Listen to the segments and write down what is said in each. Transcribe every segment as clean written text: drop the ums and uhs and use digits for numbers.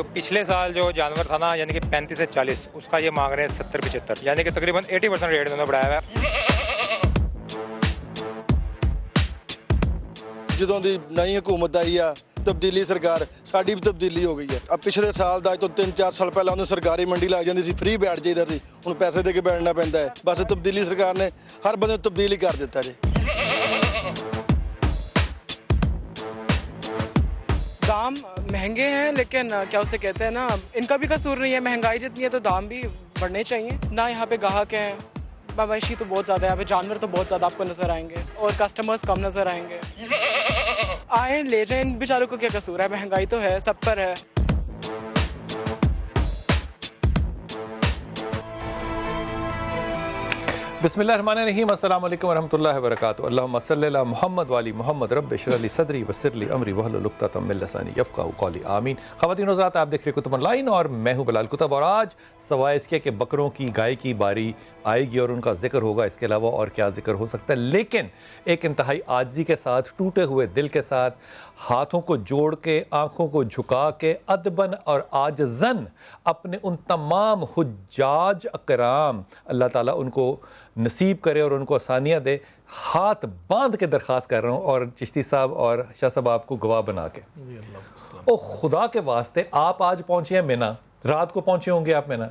जो पिछले साल जो जानवर था ना, यानी कि 35 से 40, उसका ये मांग रहे हैं 70-75, यानी कि तकरीबन 80% रेट इन्होंने बढ़ाया हुआ है। ਜਦੋਂ ਦੀ ਨਈ ਹਕੂਮਤ ਆਈ ਆ ਤਬਦੀਲੀ ਸਰਕਾਰ ਸਾਡੀ ਵੀ ਤਬਦੀਲੀ ਹੋ ਗਈ ਹੈ। ਆ ਪਿਛਲੇ ਸਾਲ ਦਾ ਅੱਜ ਤੋਂ 3-4 ਸਾਲ ਪਹਿਲਾਂ ਉਹਨੂੰ ਸਰਕਾਰੀ ਮੰਡੀ ਲੱਗ ਜਾਂਦੀ ਸੀ, ਫ੍ਰੀ ਬੈਠ ਜਾਈਦਾ ਸੀ, ਹੁਣ ਪੈਸੇ ਦੇ ਕੇ ਬੈਠਣਾ ਪੈਂਦਾ ਹੈ। ਬਸ ਤਬਦੀਲੀ ਸਰਕਾਰ ਨੇ ਹਰ ਬੰਦੇ ਨੂੰ ਤਬਦੀਲ ਹੀ ਕਰ ਦਿੱਤਾ ਜੀ। दाम महंगे हैं, लेकिन क्या उसे कहते हैं ना, इनका भी कसूर नहीं है। महंगाई जितनी है तो दाम भी बढ़ने चाहिए ना। यहाँ पे ग्राहक हैं, मवेशी तो बहुत ज़्यादा है, यहाँ पे जानवर तो बहुत ज़्यादा आपको नज़र आएंगे और कस्टमर्स कम नज़र आएंगे। आए ले जाएं, इन बेचारों को क्या कसूर है? महंगाई तो है, सब पर है। बिस्मिल्लाहिर्रहमानिर्रहीम, अस्सलाम वालेकुम वरहमतुल्लाहि वबरकातुहू। अल्लाहुम्मा सल्लि अला मुहम्मद वाली मुहम्मद, रब्बि इश्रह ली सदरी वयस्सिर ली अमरी वहलुल उक़दतम मिन लिसानी यफ़क़हू क़ौली, आमीन। ख़वातीन और हज़रात, आप देख रहे कुतुब ऑनलाइन और मैं हूँ बिलाल कुतुब। और आज सवाए इसके कि बकरों की, गाय की बारी आएगी और उनका जिक्र होगा। इसके अलावा और क्या जिक्र हो सकता है, लेकिन एक इंतहाई आजिज़ी के साथ, टूटे हुए दिल के साथ, हाथों को जोड़ के, आँखों को झुका के, अदबन और आजज़न अपने उन तमाम हुज्जाज अकराम, अल्लाह ताला उनको नसीब करे और उनको आसानियाँ दे, हाथ बांध के दरख्वास्त कर रहा हूँ। और चिश्ती साहब और शाह साहब आपको गवाह बना के, ओ खुदा के वास्ते, आप आज पहुँचे हैं मिना, रात को पहुँचे होंगे आप मिना,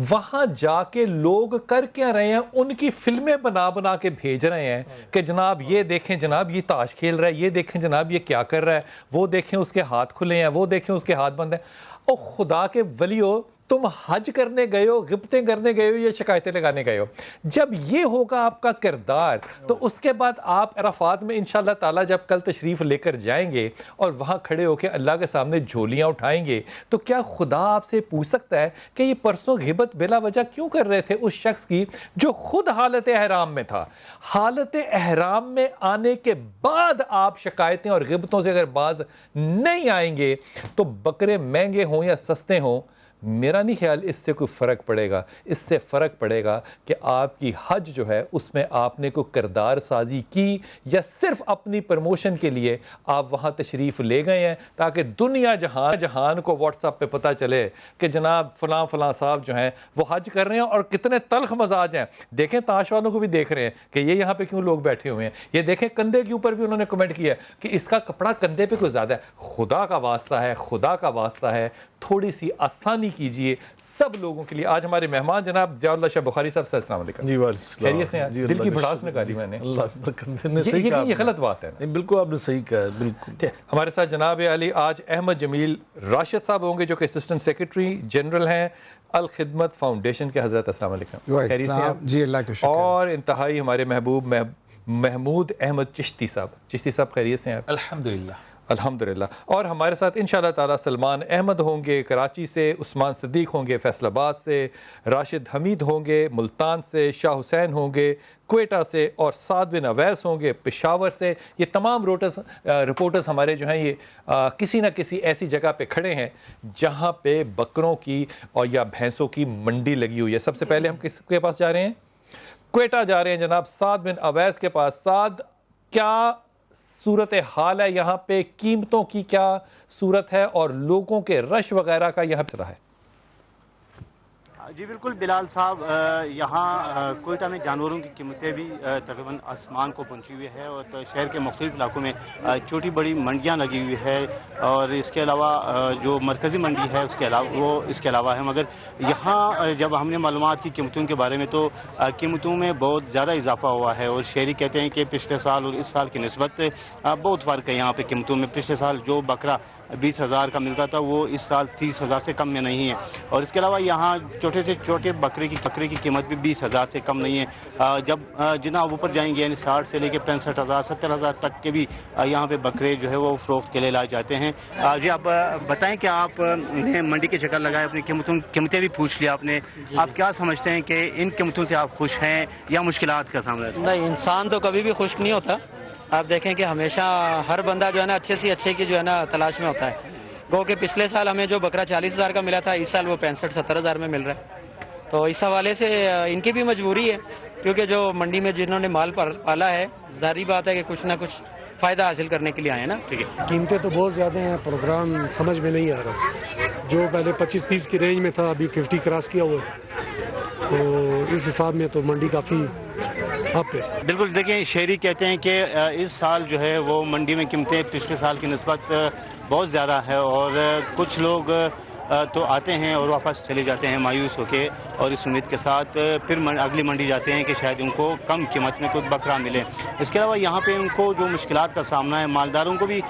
वहाँ जाके लोग कर क्या रहे हैं, उनकी फिल्में बना बना के भेज रहे हैं कि जनाब ये देखें, जनाब ये ताश खेल रहा है, ये देखें जनाब ये क्या कर रहा है, वो देखें उसके हाथ खुले हैं, वो देखें उसके हाथ बंद हैं। ओ खुदा के वलियो, तुम हज करने गए हो, गिफ्टें करने गए हो, ये शिकायतें लगाने गए हो। जब ये होगा आपका किरदार, तो उसके बाद आप अराफात में इंशाअल्लाह ताला जब कल तशरीफ़ लेकर जाएंगे और वहाँ खड़े होकर अल्लाह के सामने झोलियाँ उठाएंगे, तो क्या खुदा आपसे पूछ सकता है कि ये परसों गिबत बिला वजह क्यों कर रहे थे उस शख्स की जो खुद हालत एहराम में था? हालत एहराम में आने के बाद आप शिकायतें और गिबतों से अगर बाज नहीं आएंगे, तो बकरे महंगे हों या सस्ते हों, मेरा नहीं ख्याल इससे कोई फ़र्क पड़ेगा। इससे फ़र्क पड़ेगा कि आपकी हज जो है उसमें आपने कोई किरदार साजी की या सिर्फ अपनी प्रमोशन के लिए आप वहाँ तशरीफ़ ले गए हैं ताकि दुनिया जहान को व्हाट्सएप पे पता चले कि जनाब फ़लाँ फ़लाँ साहब जो हैं वो हज कर रहे हैं और कितने तल्ख़ मजाज हैं। देखें ताश वालों को भी देख रहे हैं कि ये यहाँ पे क्यों लोग बैठे हुए हैं। ये देखें कंधे के ऊपर भी उन्होंने कमेंट किया कि इसका कपड़ा कंधे पे कुछ ज़्यादा है। खुदा का वास्ता है, खुदा का वास्ता है, थोड़ी सी आसानी कीजिए सब लोगों के लिए। आज हमारे मेहमान जनाब ज़ियाउल्लाह शाह बुखारी साहब, अस्सलाम वालेकुम जी। खैरियत से हैं? दिल की भड़ास निकाली मैंने, अल्लाह बरकत दे। सही कहा, ये गलत बात है ना? बिल्कुल आपने सही कहा, बिल्कुल। हमारे साथ जनाब अली आज अहमद जमील राशिद साहब होंगे जो कि असिस्टेंट सेक्रेटरी जनरल हैं अल खिदमत फाउंडेशन के। हज़रत अस्सलाम वालेकुम, खैरियत से हैं जी? अल्लाह का शुक्र। और इंतहाई हमारे महबूब महमूद अहमद चिश्ती साहब, चिश्ती साहब खैरियत से हैं? अल्हम्दुलिल्लाह अल्हम्दुलिल्लाह। और हमारे साथ इंशाअल्लाह ताला सलमान अहमद होंगे कराची से, उस्मान सिद्दीक होंगे फैसलाबाद से, राशिद हमीद होंगे मुल्तान से, शाह हुसैन होंगे क्वेटा से और साद बिन अवैस होंगे पेशावर से। ये तमाम रिपोर्टर्स हमारे जो हैं ये किसी न किसी ऐसी जगह पे खड़े हैं जहाँ पे बकरों की और या भैंसों की मंडी लगी हुई है। सबसे पहले हम किसके पास जा रहे हैं? क्वेटा जा रहे हैं जनाब साद बिन अवैस के पास। साद, क्या सूरत हाल है यहाँ पे, कीमतों की क्या सूरत है और लोगों के रश वगैरह का यहाँ पे है? जी बिल्कुल बिलाल साहब, यहाँ कोयटा में जानवरों की कीमतें भी तकरीबन आसमान को पहुँची हुई है और शहर के मुख्तलिफ इलाकों में छोटी बड़ी मंडियाँ लगी हुई है और इसके अलावा जो मरकज़ी मंडी है इसके अलावा है। मगर यहाँ जब हमने मालूमात की कीमतों के बारे में तो कीमतों में बहुत ज़्यादा इजाफा हुआ है और शहरी कहते हैं कि पिछले साल और इस साल की निस्बत बहुत फ़र्क है यहाँ पे कीमतों में। पिछले साल जो बकरा 20,000 का मिलता था वो इस साल 30,000 से कम में नहीं है और इसके अलावा यहाँ छोटे से छोटे बकरे की कीमत भी 20,000 से कम नहीं है। जब जितना ऊपर जाएंगे यानी 60 से लेकर 65,000 70,000 तक के भी यहाँ पे बकरे जो है वो फ़रोख्त के लिए लाए जाते हैं। जी आप बताएं कि आप मंडी के चक्कर लगाए, अपनी कीमतें भी पूछ लिया आपने, आप क्या समझते हैं कि इन कीमतों से आप खुश हैं या मुश्किलात का सामना है? नहीं, इंसान तो कभी भी खुश नहीं होता। आप देखें कि हमेशा हर बंदा जो है ना अच्छे से अच्छे की जो है ना तलाश में होता है। गो कि पिछले साल हमें जो बकरा 40,000 का मिला था, इस साल वो 65-70,000 में मिल रहा है। तो इस हवाले से इनकी भी मजबूरी है क्योंकि जो मंडी में जिन्होंने माल पाला है, जाहिर बात है कि कुछ ना कुछ फ़ायदा हासिल करने के लिए आए हैं ना। ठीक है, कीमतें तो बहुत ज़्यादा हैं, प्रोग्राम समझ में नहीं आ रहा। जो पहले 25-30 की रेंज में था अभी 50 क्रॉस किया हुआ है, तो इस हिसाब में तो मंडी काफ़ी अप है। बिल्कुल, देखिए शहरी कहते हैं कि इस साल जो है वो मंडी में कीमतें पिछले साल की निस्बत बहुत ज़्यादा है, और कुछ लोग तो आते हैं और वापस चले जाते हैं मायूस होके, और इस उम्मीद के साथ फिर अगली मंडी जाते हैं कि शायद उनको कम कीमत में कुछ बकरा मिले। इसके अलावा यहाँ पे उनको जो मुश्किलात का सामना है, मालदारों को भी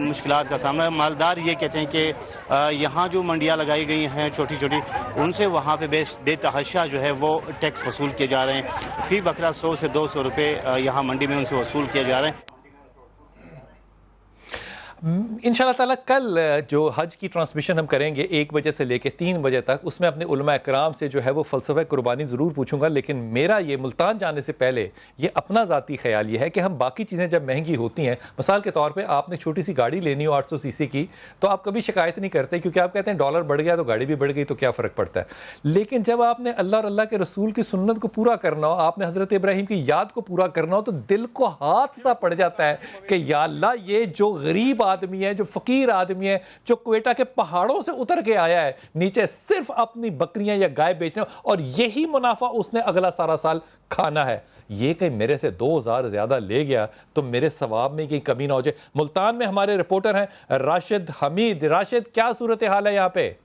मुश्किलात का सामना है। मालदार ये कहते हैं कि यहाँ जो मंडियाँ लगाई गई हैं छोटी छोटी, उनसे वहाँ पे बेतहाशा जो है वो टैक्स वसूल किए जा रहे हैं। फी बकरा 100 से 200 रुपये यहाँ मंडी में उनसे वसूल किए जा रहे हैं। इंशाल्लाह ताला कल जो हज की ट्रांसमिशन हम करेंगे 1 बजे से लेकर 3 बजे तक, उसमें अपने उलमा इकराम से जो है वो फ़लसफ़ा कुर्बानी ज़रूर पूछूंगा। लेकिन मेरा ये मुल्तान जाने से पहले ये अपना ज़ाती ख्याल ये है कि हम बाकी चीज़ें जब महंगी होती हैं, मिसाल के तौर पे आपने छोटी सी गाड़ी लेनी हो 800 सीसी की, तो आप कभी शिकायत नहीं करते, क्योंकि आप कहते हैं डॉलर बढ़ गया तो गाड़ी भी बढ़ गई तो क्या फ़र्क पड़ता है। लेकिन जब आपने अल्लाह और अल्लाह के रसूल की सुन्नत को पूरा करना हो, आपने हज़रत इब्राहीम की याद को पूरा करना हो, तो दिल को हाथ सा पड़ जाता है कि या अल्लाह, ये जो गरीब आदमी है, जो फ़कीर आदमी है, जो क्वेटा के पहाड़ों से उतर के आया है नीचे सिर्फ अपनी बकरियां या गाय बेचने, और यही मुनाफा उसने अगला सारा साल खाना है, ये कहीं मेरे से 2000 ज्यादा ले गया तो मेरे सवाब में कहीं कमी ना हो जाए। मुल्तान में हमारे रिपोर्टर हैं राशिद हमीद। राशिद, क्या सूरत हाल है यहाँ पे?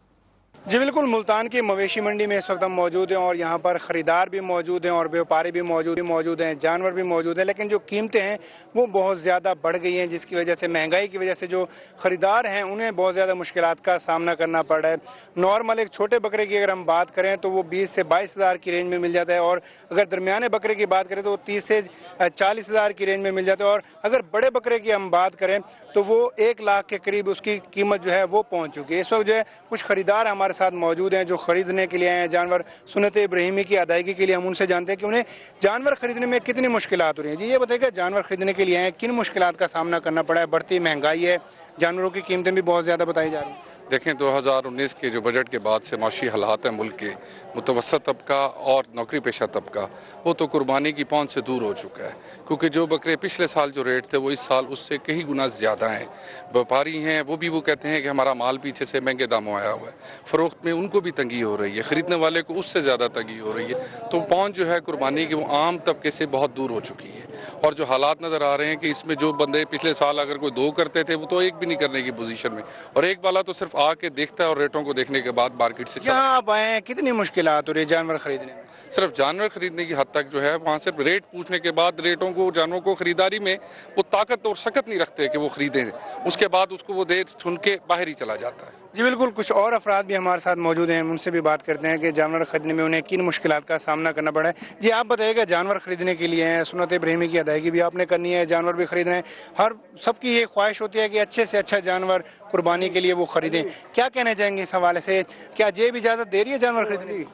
जी बिल्कुल, मुल्तान की मवेशी मंडी में इस वक्त हम मौजूद हैं और यहाँ पर ख़रीदार भी मौजूद हैं और व्यापारी भी मौजूद हैं, जानवर भी मौजूद हैं, लेकिन जो कीमतें हैं वो बहुत ज़्यादा बढ़ गई हैं, जिसकी वजह से, महंगाई की वजह से जो ख़रीदार हैं उन्हें बहुत ज़्यादा मुश्किलात का सामना करना पड़ रहा है। नॉर्मल एक छोटे बकरे की अगर हम बात करें तो वो 20 से 22 हज़ार की रेंज में मिल जाता है, और अगर दरमियाने बकरे की बात करें तो वो 30 से 40 हज़ार की रेंज में मिल जाता है, और अगर बड़े बकरे की हम बात करें तो वो 1 लाख के करीब उसकी कीमत जो है वो पहुँच चुकी है। इस वक्त जो है कुछ ख़रीदार हमारे साथ मौजूद हैं जो खरीदने के लिए आए हैं जानवर। सुन्नत इब्राहीमी की अदायगी के लिए हम उनसे जानते हैं कि उन्हें जानवर खरीदने में कितनी मुश्किलात हो रही हैं। जी ये बताइए, जानवर खरीदने के लिए आए हैं, किन मुश्किलात का सामना करना पड़ा है? बढ़ती महंगाई है, जानवरों की कीमतें भी बहुत ज़्यादा बताई जा रही हैं। देखें, 2019 के जो बजट के बाद से माशी हालात हैं मुल्क के, मुतवसत तबका और नौकरी पेशा तबका वो तो कुर्बानी की पहुंच से दूर हो चुका है, क्योंकि जो बकरे पिछले साल जो रेट थे वो इस साल उससे कई गुना ज़्यादा हैं। व्यापारी हैं वो कहते हैं कि हमारा माल पीछे से महंगे दामों आया हुआ है, फ़रोख्त में उनको भी तंगी हो रही है, ख़रीदने वाले को उससे ज़्यादा तंगी हो रही है। तो पहुंच जो है कुर्बानी की वो आम तबके से बहुत दूर हो चुकी है, और जो हालात नज़र आ रहे हैं कि इसमें जो बंदे पिछले साल अगर कोई 2 करते थे वो तो 1 भी नहीं करने की पोजीशन में, और एक वाला तो सिर्फ आके देखता है और रेटों को देखने के बाद मार्केट से यहाँ आप आए हैं, कितनी मुश्किलात हो रही है जानवर खरीदने में? सिर्फ जानवर खरीदने की हद तक जो है वहाँ सिर्फ रेट पूछने के बाद रेटों को, जानवरों को खरीदारी में वो ताकत और शकत नहीं रखते कि वो खरीदें, उसके बाद उसको वो देर सुन के बाहर ही चला जाता है। जी बिल्कुल, कुछ और अफराद भी हमारे साथ मौजूद हैं, उनसे भी बात करते हैं कि जानवर खरीदने में उन्हें किन मुश्किलात का सामना करना पड़ा है। जी आप बताइएगा, जानवर खरीदने के लिए हैं, सुन्नत इब्राहीमी की अदायगी भी आपने करनी है, जानवर भी खरीदना है, हर सबकी ये ख्वाहिश होती है कि अच्छे से अच्छा जानवर कुर्बानी के लिए वो खरीदें। क्या कहना चाहेंगे इस हवाले से? क्या जेब इजाज़त दे रही है जानवर खरीदने की?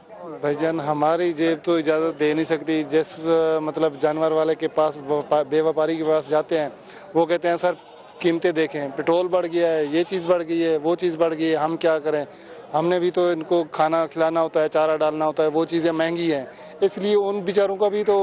भाईजान, हमारी जेब तो इजाज़त दे नहीं सकती। जिस मतलब जानवर वाले के पास, बेव्यापारी के पास जाते हैं, वो कहते हैं सर कीमतें देखें, पेट्रोल बढ़ गया है, ये चीज़ बढ़ गई है, वो चीज़ बढ़ गई है, हम क्या करें, हमने भी तो इनको खाना खिलाना होता है, चारा डालना होता है, वो चीज़ें महंगी हैं, इसलिए उन बेचारों का भी तो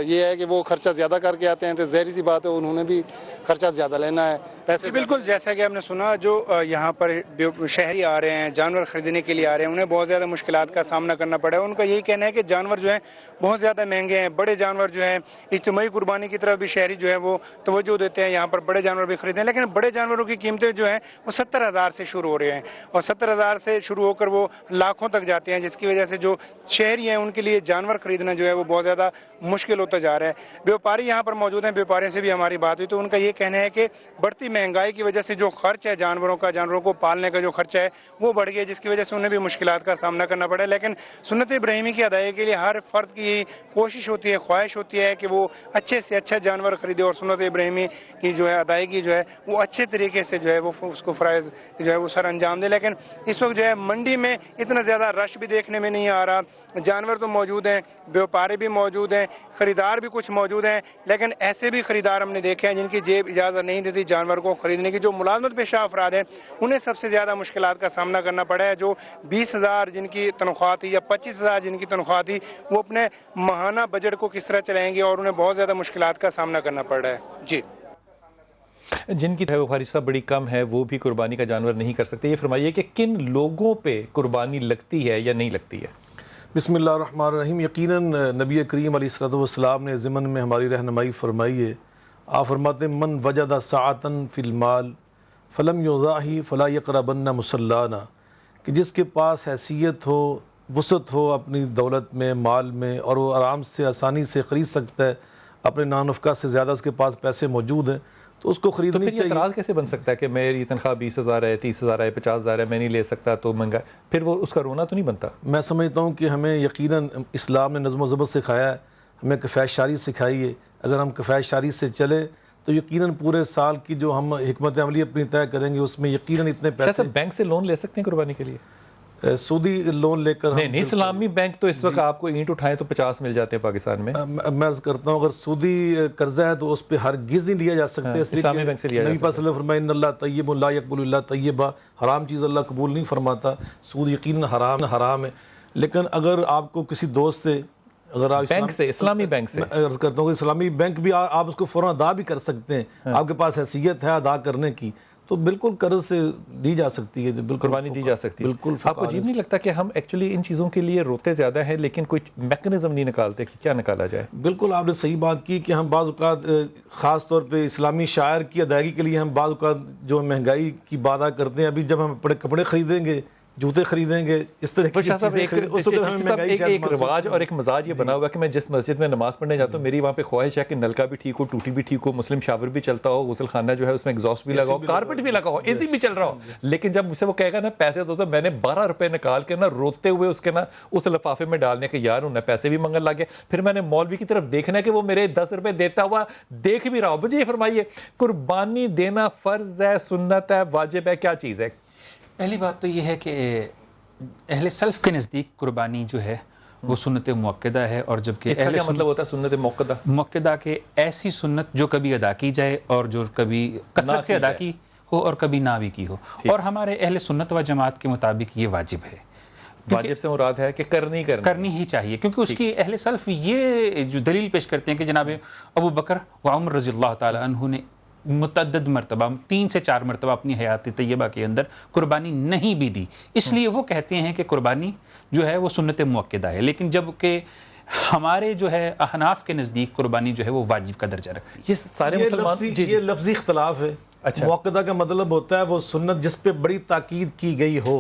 ये है कि वो खर्चा ज़्यादा करके आते हैं, तो ज़ाहिर सी बात है उन्होंने भी खर्चा ज़्यादा लेना है, पैसे। बिल्कुल, जैसा कि आपने सुना, जो यहाँ पर शहरी आ रहे हैं, जानवर खरीदने के लिए आ रहे हैं, उन्हें बहुत ज़्यादा मुश्किलात का सामना करना पड़ा है। उनका यही कहना है कि जानवर जो है बहुत ज़्यादा महंगे हैं। बड़े जानवर जो हैं, इज्तिमाई कुर्बानी की तरफ भी शहरी जो है वो तवज्जो देते हैं, यहाँ पर बड़े जानवर भी खरीदे हैं, लेकिन बड़े जानवरों की कीमतें जो हैं वो 70,000 से शुरू हो रहे हैं, और 70,000 से शुरू होकर वो लाखों तक जाते हैं, जिसकी वजह से जो शहरी हैं उनके लिए जानवर खरीदना जो है वो बहुत ज़्यादा मुश्किल होता जा रहा है। व्यापारी यहाँ पर मौजूद हैं, व्यापारी से भी हमारी बात हुई तो उनका ये कहना है कि बढ़ती महंगाई की वजह से जो खर्च है जानवरों का, जानवरों को पालने का जो खर्चा है वो बढ़ गया, जिसकी वजह से उन्हें भी मुश्किलात का सामना करना पड़ा है। लेकिन सुन्नत इब्राहीमी की अदायगी के लिए हर फर्द की कोशिश होती है, ख्वाहिश होती है कि वो अच्छे से अच्छा जानवर खरीदे, और सुन्नत इब्राहीमी की जो है अदायगी जो है वो अच्छे तरीके से जो है वो उसको फ़राइज़ जो है वो सर अंजाम दे। लेकिन इस वक्त जो है मंडी में इतना ज़्यादा रश भी देखने में नहीं आ रहा। जानवर तो मौजूद हैं, व्यापारी भी मौजूद हैं, ख़रीदार भी कुछ मौजूद हैं, लेकिन ऐसे भी ख़रीदार हमने देखे हैं जिनकी जेब इजाज़त नहीं देती जानवर को ख़रीदने की। जो मुलाजमत पेशा अफराद हैं उन्हें सबसे ज़्यादा मुश्किलात का सामना करना पड़ा है। जो 20,000 जिनकी तनख्वाह थी या 25,000 जिनकी तनख्वाह थी, वो अपने माहाना बजट को किस तरह चलाएंगे, और उन्हें बहुत ज़्यादा मुश्किलात का सामना करना पड़ रहा है। जी जिनकी है वो ख़रीसा बड़ी कम है वो भी कुर्बानी का जानवर नहीं कर सकते। ये फरमाइए कि किन लोगों पे कुर्बानी लगती है या नहीं लगती है? बिस्मिल्लाहिर्रहमानिर्रहीम। यकीनन नबी करीम अलैहिस्सलाम ने ज़िमन में हमारी रहनुमाई फरमाई है। आप फरमाते मन वजदा साअतन फिल माल फलम युज़ाही फला यक़रबन्ना मुसल्लाना, कि जिसके पास हैसियत हो, वसअत हो अपनी दौलत में, माल में, और वो आराम से आसानी से ख़रीद सकता है, अपने नानफ़का से ज़्यादा उसके पास पैसे मौजूद हैं, तो उसको ख़रीदनी चाहिए। एतराज़ कैसे बन सकता है कि मेरी तनख्वाह 20,000 है, 30,000 है, 50,000 है, मैं नहीं ले सकता तो महंगा, फिर वो उसका रोना तो नहीं बनता? मैं समझता हूँ कि हमें यकीनन इस्लाम ने नज़्म व ज़ब्त सिखाया है, हमें किफ़ायत शारी सिखाई है। अगर हम किफ़ायत शारी से चले तो यकीनन पूरे साल की जो हम हिकमत अमली अपनी तय करेंगे उसमें यकीनन इतने पैसे। बैंक से लोन ले सकते हैं कुर्बानी के लिए? सूदी लोन लेकर नहीं, इस्लामी बैंक तो इस वक्त आपको ईंट उठाएं तो 50 मिल जाते हैं पाकिस्तान में। मैं करता हूँ अगर सूदी कर्जा है तो उस पर हरगिज़ नहीं लिया जा सकता है। इस्लामी बैंक से लिया जा सकता है। नबी फरमाया इन्नल्लाह तय्यबुन ला यक़बलु इल्ला तय्यबा, हराम चीज़ अल्लाह कबूल नहीं फरमाता। सूद यकीनन हराम है। लेकिन अगर आपको किसी दोस्त से, अगर आप बैंक से, इस्लामी बैंक से, मैं अर्ज़ करता हूँ कि इस्लामी बैंक भी आप उसको फ़ौरन अदा भी कर सकते हैं, आपके पास हैसियत है अदा करने की, तो बिल्कुल कर्ज से दी जा सकती है, बिल्कुल कुर्बानी दी जा सकती है। बिल्कुल। आपको अजीब नहीं लगता कि हम एक्चुअली इन चीज़ों के लिए रोते ज़्यादा हैं लेकिन कोई मैकेनिज्म नहीं निकालते कि क्या निकाला जाए? बिल्कुल आपने सही बात की कि हम बाज़ औक़ात ख़ास तौर पे इस्लामी शायर की अदायगी के लिए हम बाज़ औक़ात जो महंगाई की बात करते हैं, अभी जब हम कपड़े ख़रीदेंगे, जूते खरीदेंगे, इस तरह की एक रिवाज और एक मजाज ये बना हुआ कि मैं जिस मस्जिद में नमाज़ पढ़ने जाता हूँ मेरी वहाँ पे ख्वाहिश है कि नलका भी ठीक हो, टूटी भी ठीक हो, मुस्लिम शावर भी चलता हो, गुसल खाना जो है उसमें एग्जॉस्ट भी लगा हो, कारपेट भी लगा हो, एसी भी चल रहा हो। लेकिन जब मुझसे वो कहेगा ना पैसे दो, तो मैंने 12 रुपए निकाल के ना रोते हुए उसके ना उस लिफाफे में डालने के, यार उन्हें पैसे भी मंगल लगे। फिर मैंने मौलवी की तरफ देखना कि वो मेरे 10 रुपए देता हुआ देख भी रहा हो। मुझे ये फरमाइए, कुर्बानी देना फ़र्ज है, सुन्नत है, वाजिब है, क्या चीज़ है? पहली बात तो ये है कि अहले सल्फ के नज़दीक कुर्बानी जो है वो सुन्नत मुअक्कदा है, और जबकि इसका क्या मतलब होता है सुन्नत मुअक्कदा? मुअक्कदा के ऐसी सुन्नत जो कभी अदा की जाए और जो कभी कसरत से अदा की हो और कभी ना भी की हो, और हमारे अहले सुन्नत व जमात के मुताबिक ये वाजिब है। वाजिब से मुराद है कि करनी ही चाहिए, क्योंकि उसकी अहले सल्फ ये जो दलील पेश करते हैं कि जनाब अबू बकर व उमर रज़ियल्लाहु ताला अन्हु ने मुतअद्दिद मरतबा 3 से 4 मरतबा अपनी हयात तैयबा के अंदर कुर्बानी नहीं भी दी, इसलिए वो कहते हैं कि कुर्बानी जो है वो सुन्नत मुअक्कदा है। लेकिन जब कि हमारे जो है अहनाफ के नज़दीक कुर्बानी जो है वो वाजिब का दर्जा रखती है। ये सारे मुसलमान ये लफ्ज़ी इख्तलाफ है। अच्छा, मुअक्कदा का मतलब होता है वो सुन्नत जिस पे बड़ी ताकीद की गई हो,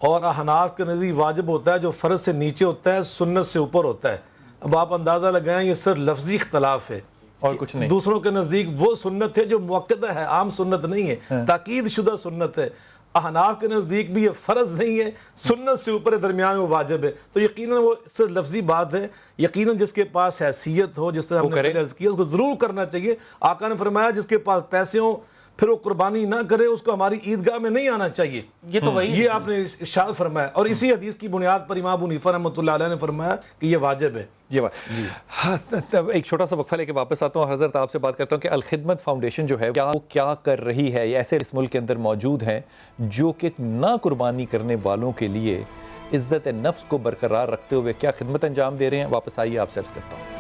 और अहनाफ के नज़दीक वाजिब होता है जो फ़र्ज से नीचे होता है, सुन्नत से ऊपर होता है। अब आप अंदाज़ा लगाएं, ये सिर्फ लफ्ज़ी इख्तलाफ है और कुछ नहीं। दूसरों के नज़दीक वो सुन्नत है जो मुअक्कदा है, आम सुन्नत नहीं है, ताकीद शुदा सुन्नत है। अहनाफ के नज़दीक भी ये फ़र्ज नहीं है, सुन्नत से ऊपर दरमियान में वाजिब है। तो यकीनन वो सिर्फ लफ्ज़ी बात है। यकीनन जिसके पास हैसियत हो, जिस तरह हमने पहले अर्ज़ किया, उसको ज़रूर करना चाहिए। आका ने फरमाया जिसके पास पैसे हों फिर वो कुर्बानी ना करे, उसको हमारी ईदगाह में नहीं आना चाहिए। ये तो वही ये आपने इरशाद फरमाया, और इसी हदीस की बुनियाद पर इमाम अबू हनीफा रहमतुल्लाह अलैह ने फरमाया कि ये वाजिब है। ये बात जी। हाँ, तब एक छोटा सा वक्फा लेके वापस आता हूँ। हज़रत आपसे बात करता हूँ कि अल-खिदमत फाउंडेशन जो है वो क्या कर रही है? ऐसे इस मुल्क के अंदर मौजूद हैं जो कि ना कुर्बानी करने वालों के लिए इज़्ज़त नफ्स को बरकरार रखते हुए क्या खिदमत अंजाम दे रहे हैं। वापस आइए, आपसे अर्ज़ करता हूँ।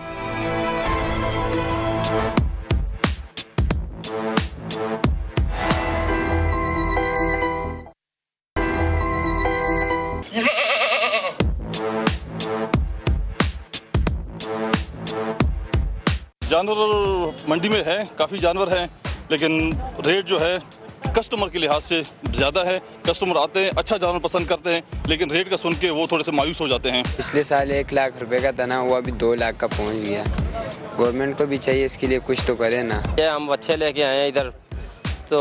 जानवर मंडी में है, काफ़ी जानवर हैं, लेकिन रेट जो है कस्टमर के लिहाज से ज़्यादा है। कस्टमर आते हैं, अच्छा जानवर पसंद करते हैं, लेकिन रेट का सुन के वो थोड़े से मायूस हो जाते हैं। पिछले साल 1 लाख रुपए का तना हुआ, अभी 2 लाख का पहुंच गया। गवर्नमेंट को भी चाहिए इसके लिए कुछ तो करे ना। ये हम बच्चे लेके आए हैं इधर, तो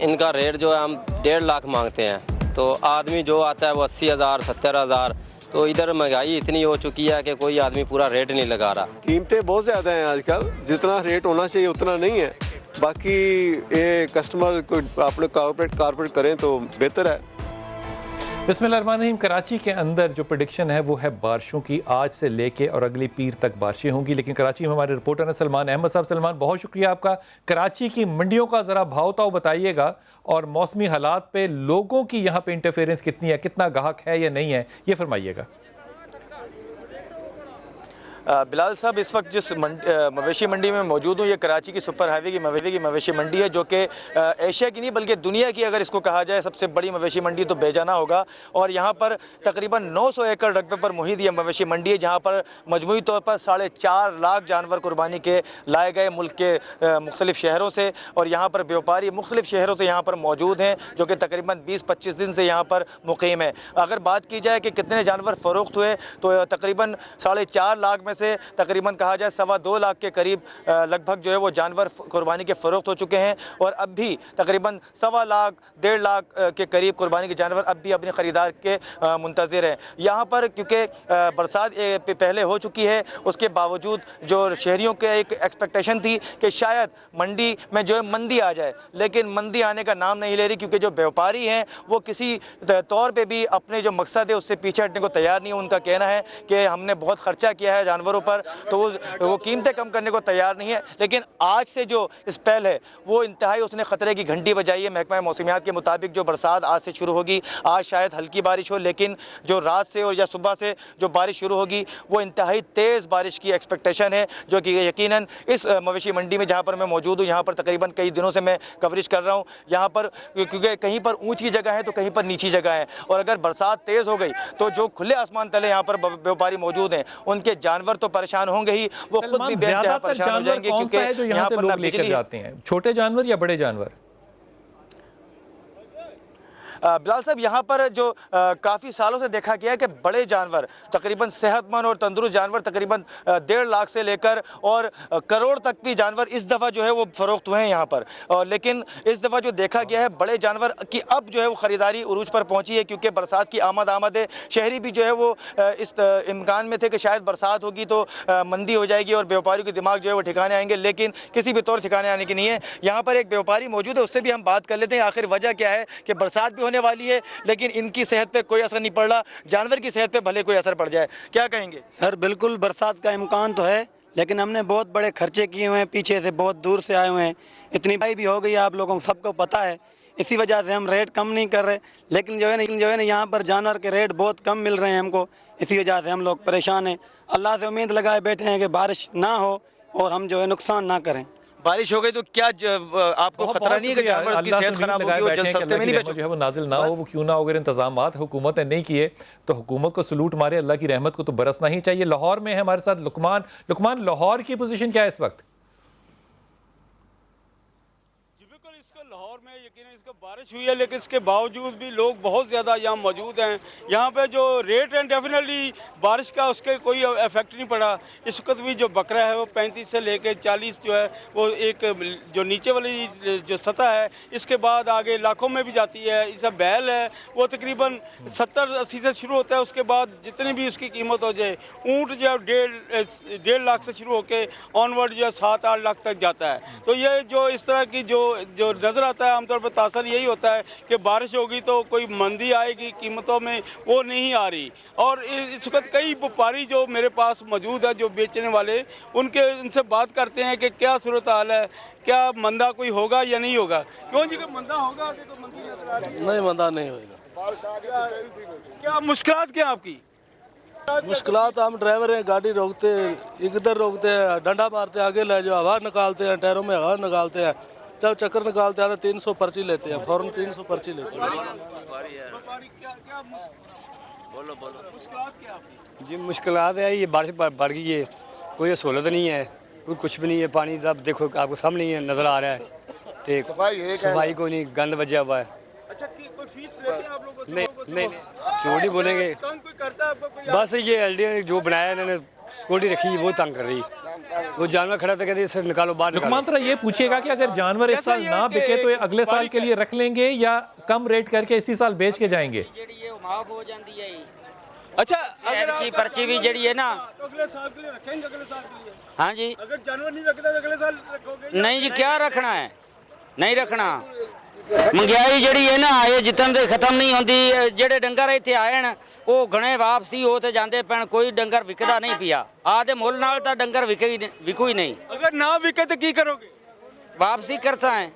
इनका रेट जो है हम 1.5 लाख मांगते हैं, तो आदमी जो आता है वो 80,000 70,000। तो इधर महंगाई इतनी हो चुकी है कि कोई आदमी पूरा रेट नहीं लगा रहा। कीमतें बहुत ज़्यादा हैं आजकल, जितना रेट होना चाहिए उतना नहीं है। बाकी ये कस्टमर को आप लोग कॉर्पोरेट करें तो बेहतर है। बिस्मिल्लाहिर्रहमानिर्रहीम। कराची के अंदर जो प्रेडिक्शन है वो है बारिशों की, आज से लेके और अगली पीर तक बारिशें होंगी। लेकिन कराची में हमारे रिपोर्टर हैं सलमान अहमद साहब। सलमान, बहुत शुक्रिया आपका। कराची की मंडियों का ज़रा भाव ताव बताइएगा, और मौसमी हालात पे लोगों की यहाँ पे इंटरफेरेंस कितनी है, कितना गाहक है या नहीं है, ये फरमाइएगा। بلال صاحب اس وقت جس مویشی منڈی میں موجود ہوں یہ کراچی کی سپر ہائی وے کی مویشی منڈی ہے جو کہ ایشیا کی نہیں بلکہ دنیا کی اگر اس کو کہا جائے سب سے بڑی مویشی منڈی تو بیجانہ ہوگا، اور یہاں پر تقریباً 900 ایکڑ رقبے پر محیط یہ مویشی منڈی ہے جہاں پر مجموعی طور پر 4.5 لاکھ جانور قربانی کے لائے گئے ملک کے مختلف شہروں سے، اور یہاں پر بیوپاری مختلف شہروں سے یہاں پر موجود ہیں جو کہ تقریباً 20-25 دن سے یہاں پر مقیم ہے۔ اگر بات کی جائے کہ کتنے جانور فروخت ہوئے تو تقریباً 4.5 لاکھ میں سے تقریباً کہا جائے 2.25 لاکھ کے قریب لگ بھگ جو ہے وہ جانور قربانی کے فروخت ہو چکے ہیں، اور اب بھی تقریباً 1.25 لاکھ 1.5 لاکھ کے قریب قربانی کے جانور اب بھی اپنے خریدار کے منتظر ہیں۔ یہاں پر کیونکہ برسات پہلے ہو چکی ہے اس کے باوجود جو شہریوں کے ایک ایکسپیکٹیشن تھی کہ شاید منڈی میں جو ہے مندی آ جائے، لیکن مندی آنے کا نام نہیں لے رہی کیونکہ جو بیوپاری ہیں وہ کسی طور پہ بھی اپنے جو مقصد ہے اس سے پیچھے ہٹنے کو تیار نہیں ہے۔ ان کا کہنا ہے کہ ہم نے بہت خرچہ کیا ہے جانوروں پر تو وہ قیمتیں کم کرنے کو تیار نہیں ہے، لیکن آج سے جو اسپیل ہے وہ انتہائی اس نے خطرے کی گھنٹی بجائی ہے۔ محکمہ موسمیات کے مطابق جو برسات آج سے شروع ہوگی، آج شاید ہلکی بارش ہو لیکن جو رات سے اور یا صبح سے جو بارش شروع ہوگی وہ انتہائی تیز بارش کی ایکسپیکٹیشن ہے، جو کہ یقیناً اس مویشی منڈی میں جہاں پر میں موجود ہوں یہاں پر تقریباً کئی دنوں سے میں کوریج کر رہا ہوں، یہاں پر کیونکہ کہیں پر اونچی جگہ ہے تو کہیں پر نیچی جگہ ہے، اور اگر برسات تیز ہو گئی تو جو کھلے آسمان تلے یہاں پر بیوپاری موجود ہیں ان کے جانور تو پریشان ہوں گے ہی، وہ خود بھی بے انتہا پریشان ہو جائیں گے کیونکہ یہاں پر نہ لے کر جاتے ہیں چھوٹے جانور یا بڑے جانور؟ بلال صاحب یہاں پر جو کافی سالوں سے دیکھا گیا ہے کہ بڑے جانور تقریباً صحت مند اور تندرست جانور تقریباً 1.5 لاکھ سے لے کر اور کروڑ تک بھی جانور اس دفعہ جو ہے وہ فروخت ہوئے ہیں یہاں پر، لیکن اس دفعہ جو دیکھا گیا ہے بڑے جانور کی اب جو ہے وہ خریداری عروج پر پہنچی ہے کیونکہ برسات کی آمد ہے۔ شہری بھی جو ہے وہ اس امکان میں تھے کہ شاید برسات ہوگی تو مندی ہو جائے گی اور بیوپاریوں کے دماغ جو ہے وہ ٹھکانے آئیں گے، لیکن کسی بھی طور ٹھکانے آنے کی نہیں ہے۔ یہاں پر ایک بیوپاری موجود ہے، اس سے بھی ہم بات کر لیتے ہیں آخر وجہ کیا ہے کہ برسات بھی ہونے والی ہے لیکن ان کی صحت پہ کوئی اثر نہیں پڑ رہا، جانور کی صحت پہ بھلے کوئی اثر پڑ جائے، کیا کہیں گے؟ سر بالکل برسات کا امکان تو ہے لیکن ہم نے بہت بڑے خرچے کیے ہوئے ہیں، پیچھے سے بہت دور سے آئے ہوئے ہیں، اتنی بھائی بھی ہو گئی آپ لوگوں کو سب کو پتہ ہے، اسی وجہ سے ہم ریٹ کم نہیں کر رہے، لیکن جو ہے نا یہاں پر جانور کے ریٹ بہت کم مل رہے ہیں ہم کو، اسی وجہ سے ہم لوگ پریشان ہیں، اللہ سے امید لگائے بیٹھے ہیں کہ بارش نہ ہو اور ہم جو ہے نقصان نہ کریں۔ بارش ہو گئی تو کیا آپ کو خطرہ نہیں ہے کہ جانور کی صحت خراب ہوگی اور جلد سستے میں نہیں بیچو؟ جو ہے وہ نازل نہ ہو، وہ کیوں نہ ہو، اگر انتظامات حکومت نے نہیں کیے تو حکومت کو سلوٹ مارے، اللہ کی رحمت کو تو برسنا ہی چاہیے۔ لاہور میں ہے ہمارے ساتھ لقمان، لاہور کی پوزیشن کیا ہے اس وقت؟ لاہور میں یقیناً اس کو بارش ہوئی ہے لیکن اس کے باوجود بھی لوگ بہت زیادہ یہاں موجود ہیں، یہاں پہ جو ریٹ ہیں ڈیفینیٹلی بارش کا اس کے کوئی ایفیکٹ نہیں پڑا۔ اس وقت بھی جو بکرا ہے وہ 35 سے لے کے 40 جو ہے وہ ایک جو نیچے والی جو سطح ہے اس کے بعد آگے لاکھوں میں بھی جاتی ہے۔ اس کا بیل ہے وہ تقریباً 70-80 سے شروع ہوتا ہے، اس کے بعد جتنی بھی اس کی قیمت ہو جائے۔ اونٹ جو ہے 1.5 لاکھ سے شروع ہو کے آنورڈ جو ہے 7-8 لاکھ تک جاتا ہے۔ تو یہ جو اس طرح کی جو نظر آتا ہے عام طور پر تاثر یہی ہوتا ہے کہ بارش ہوگی تو کوئی مندی آئے گی قیمتوں میں، وہ نہیں آ رہی۔ اور اس وقت کئی وپاری جو میرے پاس موجود ہے جو بیچنے والے ان سے بات کرتے ہیں کہ کیا صورتحال ہے، کیا مندہ کوئی ہوگا یا نہیں ہوگا؟ کیوں جی کہ مندہ ہوگا کہ کوئی مندی نظر آ رہی ہے؟ نہیں مندہ نہیں ہوگا۔ کیا مشکلات کیا آپ کی؟ مشکلات ہم ڈرائیور ہیں، گاڑی روکتے ہیں، ادھر روکتے ہیں، ڈنڈا مارتے ہیں، آگے لے جاؤ، ہوا نکالتے ہیں، ٹائروں میں ہوا نکالتے ہیں، جب چکر نکالتے ہیں 300 پرچی لیتے ہیں، فوراً 300 پرچی لیتے ہیں۔ جی مشکلات ہے، یہ بارش بڑھ گئی ہے، کوئی سہولت نہیں ہے، کوئی کچھ بھی نہیں ہے، پانی سب دیکھو آپ کو سامنے ہی نظر آ رہا ہے، صفائی کوئی نہیں، گند بجا ہوا ہے۔ نہیں چھوٹی بولیں گے بس یہ ایل ڈی جو بنایا انہوں نے سیکورٹی رکھی وہ تنگ کر رہی، وہ جانور کھڑا تھا کہتے اسے نکالو باہر۔ لقمان ذرا یہ پوچھیے گا کہ اگر جانور اس سال نہ بکے تو اگلے سال کے لیے رکھ لیں گے یا کم ریٹ کر کے اسی سال بیچ کے جائیں گے؟ اچھا کی پرچی بھی جڑی ہے نا اگلے سال کے لیے رکھیں گے، اگلے سال کے لیے ہاں جی اگر جانور نہیں رکھتا تو اگلے سال رکھو گے؟ نہیں جی کیا رکھنا ہے، نہیں رکھنا۔ مہنگائی جڑی ہے نا یہ جتن دے ختم نہیں ہوندی، جڑے ڈنگر ایتھے آئے نا وہ گھنے واپسی ہو تے جاندے پین، کوئی ڈنگر وکدا نہیں پیا، آدھے مول نال تا ڈنگر وکو ہی نہیں۔ اگر نہ وکے تو کی کرو گے؟ واپسی کرتا ہے،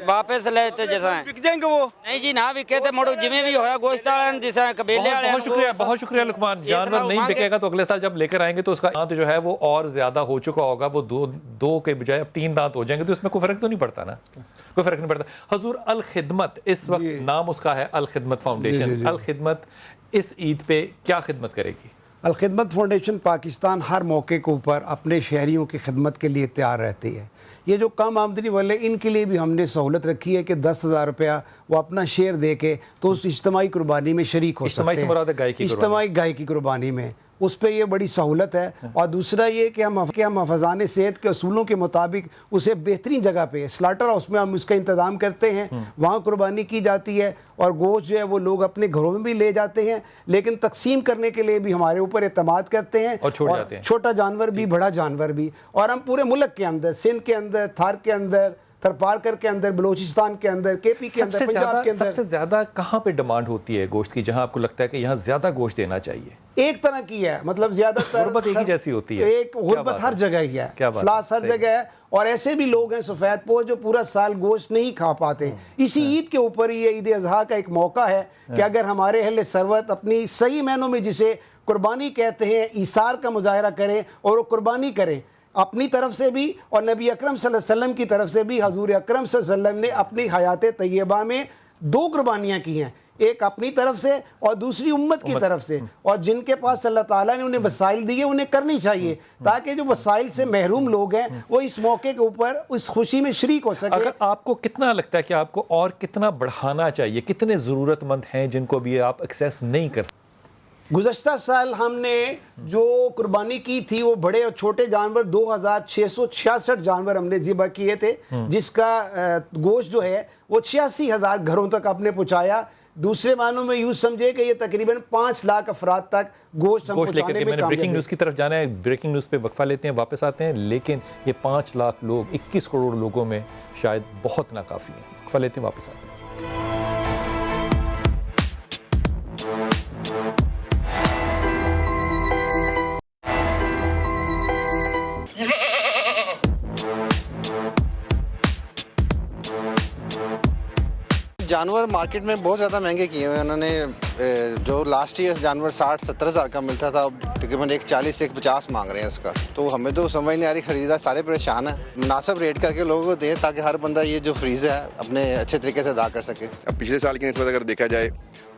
वापस लेते जैसा बिक जाएंगे वो? नहीं जी, ना बिके तो मुड़ जिमें भी होया गोश्त वाले जैसा कबीले वाले। बहुत शुक्रिया लुकमान। जानवर नहीं बिकेगा तो अगले साल जब लेकर आएंगे तो उसका दांत जो है वो और ज्यादा हो चुका होगा, वो दो के बजाय अब 3 दांत हो जाएंगे, तो इसमें कोई फर्क तो नहीं पड़ता ना, कोई फर्क नहीं पड़ता। हजूर अल खिदमत, इस वक्त नाम उसका है अल खिदमत फाउंडेशन। अल खिदमत इस ईद पे क्या खिदमत करेगी? अल खिदमत फाउंडेशन पाकिस्तान हर मौके के ऊपर अपने शहरियों की खिदमत के लिए तैयार रहती है। ये जो कम आमदनी वाले, इनके लिए भी हमने सहूलत रखी है कि 10,000 रुपया वो अपना शेयर दे के तो उस इज्तिमाई कुर्बानी में शरीक हो सकते हैं। इज्तिमाई गाय की कुर्बानी में उस पर ये बड़ी सहूलत है। और दूसरा ये कि हम हफ़ाज़ान सेहत के असूलों के मुताबिक उसे बेहतरीन जगह पे स्लाटर हाउस में हम उसका इंतज़ाम करते हैं, वहाँ कुर्बानी की जाती है और गोश्त जो है वो लोग अपने घरों में भी ले जाते हैं, लेकिन तकसीम करने के लिए भी हमारे ऊपर एतमाद करते हैं और छोटा जानवर भी बड़ा जानवर भी। और हम पूरे मुल्क के अंदर, सिंध के अंदर, थार के अंदर, थरपारकर के अंदर, बलूचिस्तान के अंदर, केपी के अंदर, पंजाब के अंदर सबसे ज्यादा कहाँ पे डिमांड होती है गोश्त की, जहाँ आपको लगता है कि यहाँ ज्यादा गोश्त देना चाहिए? एक तरह की है, मतलब ज्यादातर गुर्बत एक ही जैसी होती है। एक गुर्बत हर जगह ही है, फ्लास हर जगह है। और ऐसे भी लोग हैं सफ़ेद पोश जो पूरा साल गोश्त नहीं खा पाते। इसी ईद के ऊपर ही, ईद अज़हा का एक मौका है कि अगर हमारे अहले सरवत अपनी सही मायनों में जिसे कुर्बानी कहते हैं, ईसार का मुजाहरा करें और वो कुर्बानी करें अपनी तरफ से भी और नबी अकरम सल्लल्लाहु अलैहि वसल्लम की तरफ से भी। हजूर अकरम सल्लल्लाहु अलैहि वसल्लम ने अपनी हयात तैयबा में 2 कुर्बानियाँ की हैं, एक अपनी तरफ से और दूसरी उम्मत की तरफ से। और जिनके पास अल्लाह ताला ने उन्हें वसाइल दिए उन्हें करनी चाहिए, ताकि जो वसाइल से महरूम लोग हैं वो इस मौके के ऊपर उस खुशी में शरीक हो सके। अगर आपको कितना लगता है कि आपको और कितना बढ़ाना चाहिए, कितने ज़रूरतमंद हैं जिनको भी आप एक्सेस नहीं कर सकते? गुज़श्ता साल हमने जो कुर्बानी की थी वो बड़े और छोटे जानवर 2666 जानवर हमने ज़िबा किए थे, जिसका गोश्त जो है वो 86,000 घरों तक आपने पहुँचाया। दूसरे मानों में यूँ समझे कि ये तकरीबन 5 लाख अफराद तक गोश्त हम पहुँचाने में कामयाब। ब्रेकिंग न्यूज़ की तरफ जाना है, ब्रेकिंग न्यूज़ पे वक्फा लेते हैं, वापस आते हैं। लेकिन ये 5 लाख लोग 21 करोड़ लोगों में शायद बहुत नाकाफ़ी है। वक्फा लेते हैं, वापस आते हैं। जानवर मार्केट में बहुत ज़्यादा महंगे किए हुए हैं उन्होंने। जो लास्ट ईयर जानवर 60-70 हज़ार का मिलता था, अब तकरीबन 140-150 मांग रहे हैं उसका। तो हमें तो समझ नहीं आ रही, खरीदार सारे परेशान हैं। मुनासिब रेट करके लोगों को दें ताकि हर बंदा ये जो फ्रीज़ है अपने अच्छे तरीके से अदा कर सके। अब पिछले साल की निस्बत अगर देखा जाए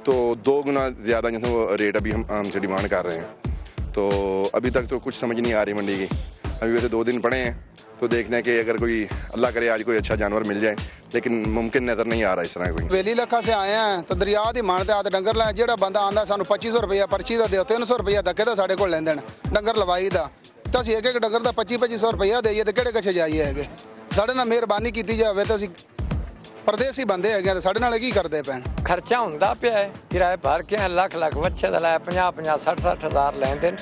तो 2 गुना ज़्यादा जो है वो रेट अभी हम हमसे डिमांड कर रहे हैं। तो अभी तक तो कुछ समझ नहीं आ रही मंडी की। अभी वैसे 2 दिन पड़े हैं तो देखते हैं कि अगर कोई अल्लाह करे आज कोई अच्छा जानवर मिल जाए, लेकिन मुमकिन नज़र नहीं आ रहा इस तरह कोई। वेली लखा से आए हैं तो दरिया दी मानते आते डंगर लै जेड़ा बंदा आंदा सानू 2500 रुपया पर्ची दा दिओ, 300 रुपया धक्के दा साडे कोल लैंदे न डंगर लवाई दा। तो असीं एक डंगर दा 2500 रुपया देइए ते किहड़े कच्छे जाइए हैगे। साडे नाल मेहरबानी कीती जावे तो असीं परदेसी बंदे हैगे ते साडे नाल की करदे पैण। खर्चा हुंदा पिया है, किराए भर के लख वच्छे दा लाया 50-50 60-60 हज़ार लैंदे न।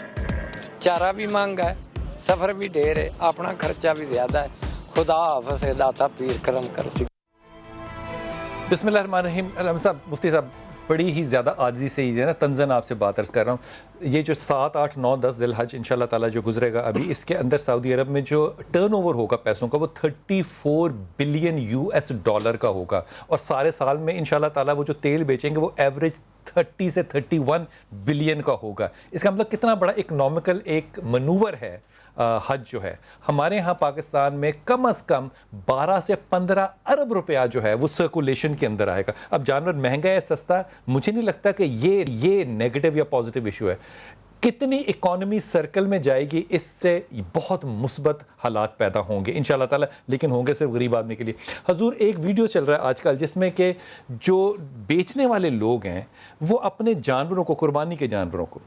चारा भी महंगा है, सफर भी ढेर है, अपना खर्चा भी ज्यादा है। खुदा हाफ़िज़ है, दाता पीर करम कर सी। बिस्मिल्लाहिर्रहमानिर्रहीम। अलम साहब, मुफ्ती साहब, बड़ी ही ज़्यादा आजी से ही है ना तंज़न आपसे बात अर्ज़ कर रहा हूँ। ये जो 7, 8, 9, 10 ज़िलहज इंशाल्लाह ताला जो गुजरेगा अभी, इसके अंदर सऊदी अरब में जो टर्नओवर होगा पैसों का वो 34 बिलियन US डॉलर का होगा। और सारे साल में इंशाल्लाह ताला वो जो तेल बेचेंगे वो एवरेज 30 से 31 बिलियन का होगा। इसका मतलब कितना बड़ा इकनॉमिकल एक मनूवर है हज जो है। हमारे यहाँ पाकिस्तान में कम से कम 12 से 15 अरब रुपया जो है वो सर्कुलेशन के अंदर आएगा। अब जानवर महंगा है सस्ता, मुझे नहीं लगता कि ये नेगेटिव या पॉजिटिव इशू है। कितनी इकॉनमी सर्कल में जाएगी, इससे बहुत मुस्बत हालात पैदा होंगे इंशाल्लाह ताला, लेकिन होंगे सिर्फ गरीब आदमी के लिए। हजूर, एक वीडियो चल रहा है आजकल जिसमें कि जो बेचने वाले लोग हैं वो अपने जानवरों को, कुर्बानी के जानवरों को,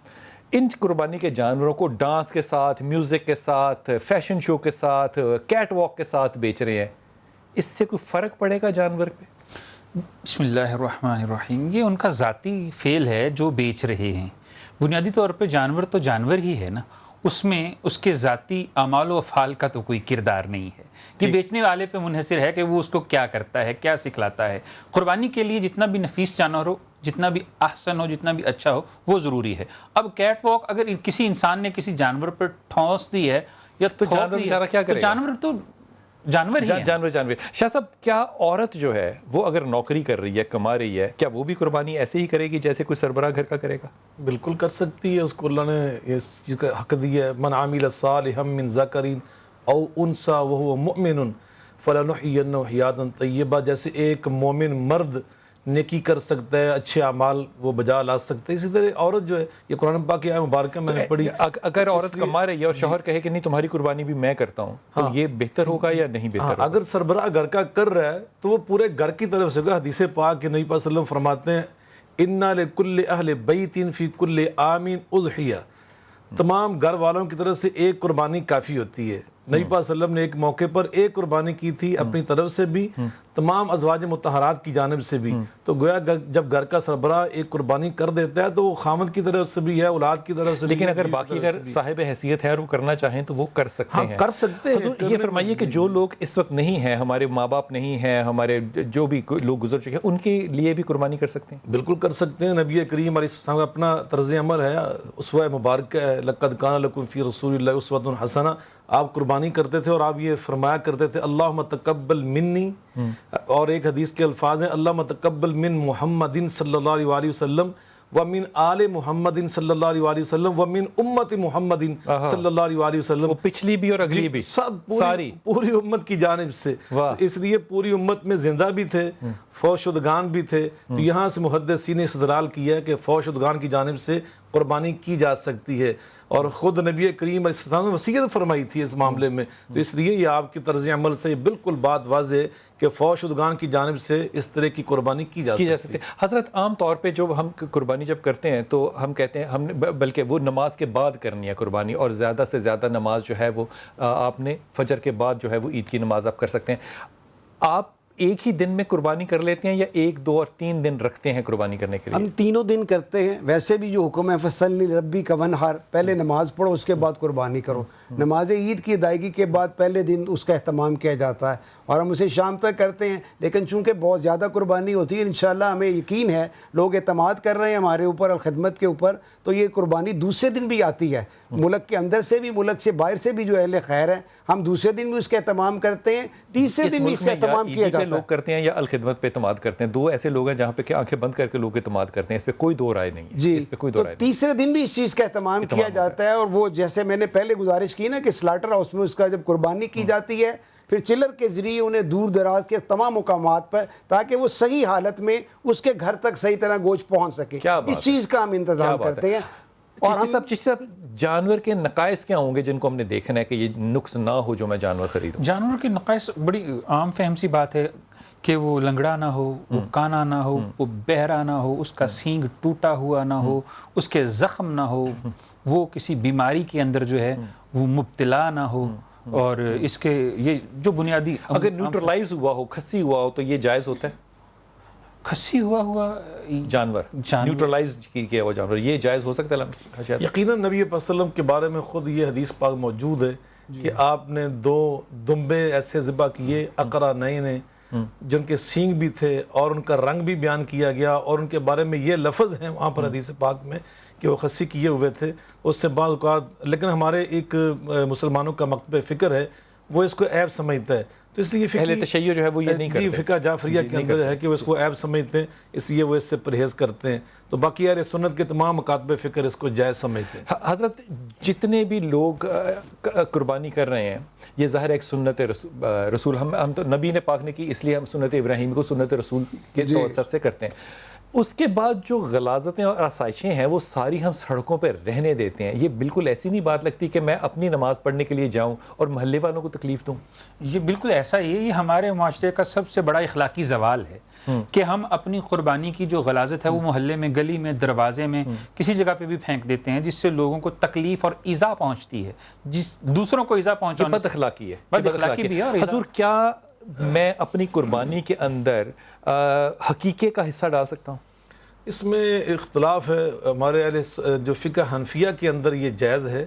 इन कुर्बानी के जानवरों को डांस के साथ, म्यूज़िक के साथ, फैशन शो के साथ, कैट वॉक के साथ बेच रहे हैं। इससे कोई फ़र्क पड़ेगा जानवर पे? बिस्मिल्लाहिर्रहमानिर्रहीम। ये उनका ज़ाती फेल है जो बेच रहे हैं। बुनियादी तौर पे जानवर तो जानवर ही है ना, उसमें उसके ज़ाती अमाल व अफ़ाल का तो कोई किरदार नहीं है। ये बेचने वाले पे मुनहसर है कि वो उसको क्या करता है, क्या सिखलाता है। कुर्बानी के लिए जितना भी नफीस जानवर हो, जितना भी ahsan हो, जितना भी अच्छा हो, वो ज़रूरी है। अब कैट वॉक अगर किसी इंसान ने किसी जानवर पर ठोंस दी है या तो जानवर बेचारा क्या करेगा? तो जानवर तो جانور ہی ہیں. جانور. شاہ صاحب کیا عورت جو ہے وہ اگر نوکری کر رہی ہے, کما رہی ہے, کیا وہ بھی قربانی ایسے ہی کرے گی جیسے کوئی سربراہ گھر کا کرے گا؟ بالکل کر سکتی ہے, اس کو اللہ نے اس چیز کا حق دیا ہے. من عامل صالحا من ذکر او انثی وهو مؤمن فلنحینہ حیاتا طیبہ. جیسے ایک مومن مرد نیکی کر سکتا ہے, اچھے اعمال وہ بجا لا سکتے ہیں, اسی طرح عورت جو ہے, یہ قرآن پاک کی آیت مبارکہ میں نے پڑھی. اگر عورت کما رہی ہے اور شوہر کہے کہ نہیں تمہاری قربانی بھی میں کرتا ہوں, تو یہ بہتر ہوگا یا نہیں بہتر ہوگا؟ اگر سربراہ گھر کا کر رہا ہے تو وہ پورے گھر کی طرف سے ہوگا. حدیث پاک کے نبی پاک صلی اللہ علیہ وسلم فرماتے ہیں اِنَّا لِكُلِّ أَهْلِ بَيْتٍ فِي كُلِّ عَامٍ أُضْحِيَةٌ. تمام گھر والوں کی طرف سے ایک قربانی کافی ہوتی ہے. نبی پاک صلی اللہ علیہ وسلم نے ایک موقع پر ایک قربانی کی تھی اپنی طرف سے بھی, تمام ازواج مطہرات کی جانب سے بھی. تو گویا جب گھر کا سربراہ ایک قربانی کر دیتا ہے تو وہ خامد کی طرف سے بھی ہے, اولاد کی طرف سے بھی. لیکن اگر باقی اگر صاحب حیثیت ہے اور وہ کرنا چاہیں تو وہ کر سکتے ہیں. کر سکتے ہیں. یہ فرمائیے کہ جو لوگ اس وقت نہیں ہیں, ہمارے ماں باپ نہیں ہیں, ہمارے جو بھی لوگ گزر چکے ہیں, ان کے لیے بھی قربانی کر سکتے ہیں؟ بالکل کر سکتے ہیں. نبی کریم علیہ السلام کا اپنا طرز عمل ہے, اسوہ مبارکہ ہے. لقد کان لکم فی رسول اللہ اسوۃ حسنہ. آپ قربانی کرتے تھے اور آپ یہ فرمایا کرتے تھے اللہم تقبل منی, اور ایک حدیث کے الفاظ ہیں اللہم تقبل من محمد صلی اللہ علیہ وسلم ومن آل محمد صلی اللہ علیہ وسلم ومن امت محمد صلی اللہ علیہ وسلم. پچھلی بھی اور اگلی بھی, سب ساری پوری امت کی جانب سے. اس لیے پوری امت میں زندہ بھی تھے, فوت شدگان بھی تھے. تو یہاں سے محدثین نے استدلال کیا ہے کہ فوت شدگان کی جانب سے قربانی کی جا سکتی ہے, اور خود نبی کریم علیہ السلام نے وصیت فرمائی تھی اس معاملے میں. تو اس لیے یہ آپ کی طرز عمل سے بالکل بات واضح ہے کہ فوت شدگان کی جانب سے اس طرح کی قربانی کی جا سکتی ہے. حضرت عام طور پہ جو ہم قربانی جب کرتے ہیں تو ہم کہتے ہیں ہم نے بلکہ وہ نماز کے بعد کرنی ہے قربانی, اور زیادہ سے زیادہ نماز جو ہے وہ آپ نے فجر کے بعد جو ہے وہ عید کی نماز آپ کر سکتے ہیں. آپ ایک ہی دن میں قربانی کر لیتے ہیں یا 1, 2 اور 3 دن رکھتے ہیں قربانی کرنے کے لیے؟ ہم تینوں دن کرتے ہیں. ویسے بھی جو حکم ہے فصلی لربک وانحر, پہلے نماز پڑھو اس کے بعد قربانی کرو. نماز عید کی ادائیگی کے بعد پہلے دن اس کا اہتمام کیا جاتا ہے, اور ہم اسے شام تک کرتے ہیں. لیکن چونکہ بہت زیادہ قربانی ہوتی ہے, انشاءاللہ ہمیں یقین ہے لوگ اعتماد کر رہے ہیں ہمارے اوپر اور خدمت کے اوپر, تو یہ قربانی دوسرے دن بھی آتی ہے. ملک کے اندر سے بھی, ملک سے باہر سے بھی جو اہل خیر ہیں, ہم دوسرے دن بھی اس کا اہتمام کرتے ہیں, تیسرے دن بھی اس کا اہتمام کیا جاتا ہے. لوگ کرتے ہیں یا الخدمت پہ اعتماد کرتے ہیں؟ دو ایسے لوگ ہیں جہاں پہ کہ آنکھیں بند کر کے لوگ اعتماد کرتے ہیں, اس پہ کوئی دو رائے نہیں ہے. جی, اس پہ کوئی دو رائے نہیں. تیسرے دن بھی اس چیز کا اہتمام کیا جاتا ہے. اور وہ جیسے میں نے پہلے گزارش کی نا کہ سلاٹر ہاؤس میں اس کا جب قربانی کی جاتی ہے, پھر چلر کے ذریعے انہیں دور دراز کے تمام مقامات پر, تاکہ وہ صحیح حالت میں اس کے گھر تک صحیح طرح گوشت پہنچ سکے, اس چیز کا ہم انتظام کرتے ہیں. اور ہم جانور کے نقائص کیا ہوں گے جن کو ہم نے دیکھنا ہے کہ یہ نقص نہ ہو جو میں جانور خریدوں؟ جانور کے نقائص بڑی عام فہم سی بات ہے کہ وہ لنگڑا نہ ہو, وہ کانا نہ ہو, وہ بہرا نہ ہو, اس کا سینگ ٹوٹا ہوا نہ ہو, اس کے زخم نہ ہو, وہ کسی بیماری کے اندر جو ہے وہ مبتلا نہ ہو, اور اس کے یہ جو بنیادی اگر نیوٹرلائز ہوا ہو, کھسی ہوا ہو, تو یہ جائز ہوتا ہے؟ کھسی ہوا جانور نیوٹرلائز کیا ہوا جانور, یہ جائز ہو سکتا ہے؟ یقیناً نبی صلی اللہ علیہ وسلم کے بارے میں خود یہ حدیث پاک موجود ہے کہ آپ نے 2 دمبے ایسے ذبح کیے اقرا نئے جن کے سینگ بھی تھے, اور ان کا رنگ بھی بیان کیا گیا, اور ان کے بارے میں یہ لفظ ہیں وہاں پر حدیث پاک میں کہ وہ خسی کیے ہوئے تھے. اس سے بعض اوقات لیکن ہمارے ایک مسلمانوں کا مکتب فکر ہے, وہ اس کو عیب سمجھتا ہے. تو اس لیے اہل تشیع جو ہے وہ یہ نہیں کرتے. جی, فقہ جعفریہ کے اندر ہے کہ وہ اس کو عیب سمجھتے ہیں, اس لیے وہ اس سے پرہیز کرتے ہیں. تو باقی اہل سنت کے تمام مکاتب فکر اس کو جائز سمجھتے ہیں. حضرت جتنے بھی لوگ قربانی کر رہے ہیں, یہ ظاہر ایک سنت رسول, ہم تو نبی نے پاک نے کی, اس لیے ہم سنت ابراہیم کو سنت رسول کے توسط سے کرتے ہیں. اس کے بعد جو غلاظتیں اور آسائشیں ہیں وہ ساری ہم سڑکوں پہ رہنے دیتے ہیں. یہ بالکل ایسی نہیں بات لگتی کہ میں اپنی نماز پڑھنے کے لیے جاؤں اور محلے والوں کو تکلیف دوں. یہ بالکل ایسا ہی ہے. یہ ہمارے معاشرے کا سب سے بڑا اخلاقی زوال ہے کہ ہم اپنی قربانی کی جو غلاظت ہے وہ محلے میں, گلی میں, دروازے میں, کسی جگہ پہ بھی پھینک دیتے ہیں, جس سے لوگوں کو تکلیف اور ایذا پہنچتی ہے, جس دوسروں کو ایذا پہنچانا بد اخلاقی ہے. بد اخلاقی بھی ہے. حضور, کیا میں اپنی قربانی کے اندر حقیقے کا حصہ ڈال سکتا ہوں؟ اس میں اختلاف ہے. ہمارے اہل جو فقہ حنفیہ کے اندر یہ جائز ہے,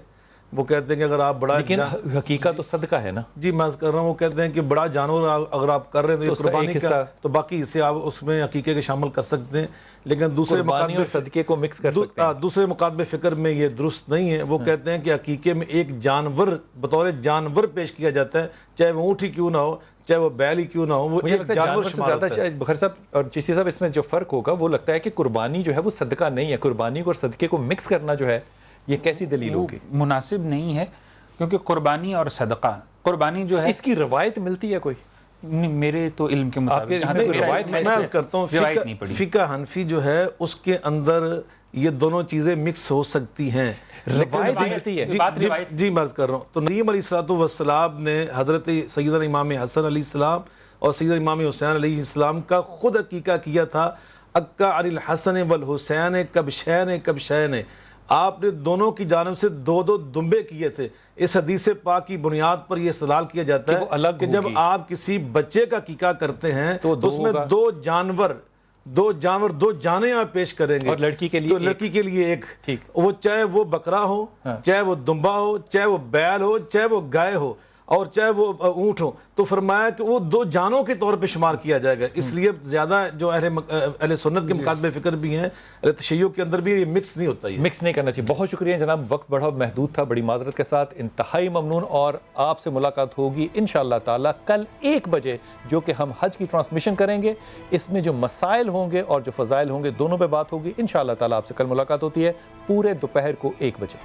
وہ کہتے ہیں کہ اگر آپ بڑا لیکن حقیقت تو صدقہ ہے نا. جی میں کر رہا ہوں، وہ کہتے ہیں کہ بڑا جانور اگر آپ کر رہے ہیں تو قربانی کا تو باقی حصے آپ اس میں عقیقے کے شامل کر سکتے ہیں، لیکن دوسرے مقابلے صدقے کو مکس کر سکتے ہیں. دوسرے مقابلے فکر میں یہ درست نہیں ہے. وہ کہتے ہیں کہ عقیقے میں ایک جانور بطور جانور پیش کیا جاتا ہے، چاہے وہ اونٹ ہی کیوں نہ ہو، چاہے وہ بیل ہی کیوں نہ ہو، وہ ایک جانور شمار ہوتا ہے. بخیر صاحب اور چشتی صاحب، اس میں جو فرق ہوگا وہ لگتا ہے کہ قربانی جو ہے وہ صدقہ نہیں ہے. قربانی کو اور صدقے کو مکس کرنا جو ہے یہ کیسی دلیل ہوگی؟ مناسب نہیں ہے، کیونکہ قربانی اور صدقہ، قربانی جو ہے اس کی روایت ملتی ہے کوئی؟ میرے تو علم کے مطابق میں عرض کرتا ہوں فقہ حنفی جو ہے اس کے اندر یہ دونوں چیزیں مکس ہو سکتی ہیں. جی میں عرض کر رہا ہوں تو نبی علیہ السلام نے حضرت سیدنا امام حسن علیہ السلام اور سیدنا امام حسین علیہ السلام کا خود عقیقہ کیا تھا. اکا علی الحسن والحسین کبشین کبشین، آپ نے دونوں کی جانب سے دو دمبے کیے تھے. اس حدیث پاک کی بنیاد پر یہ استدلال کیا جاتا ہے کہ جب آپ کسی بچے کا عقیقہ کرتے ہیں تو اس میں دو جانیں آپ پیش کریں گے، اور لڑکی کے لیے ایک، وہ چاہے وہ بکرا ہو، چاہے وہ دمبا ہو، چاہے وہ بیل ہو، چاہے وہ گائے ہو، اور چاہے وہ اونٹ ہو. تو فرمایا کہ وہ دو جانوں کے طور پہ شمار کیا جائے گا. اس لیے زیادہ جو اہل سنت کے مکاتب فکر بھی ہیں، اہل تشیع کے اندر بھی یہ مکس نہیں ہوتا، مکس نہیں کرنا چاہیے. بہت شکریہ جناب، وقت بڑا محدود تھا، بڑی معذرت کے ساتھ انتہائی ممنون. اور آپ سے ملاقات ہوگی انشاءاللہ تعالی کل 1 بجے، جو کہ ہم حج کی ٹرانسمیشن کریں گے. اس میں جو مسائل ہوں گے اور جو فضائل ہوں گے دونوں پہ بات ہوگی انشاءاللہ تعالی. آپ سے کل ملاقات ہوتی ہے پورے دوپہر کو 1 بجے.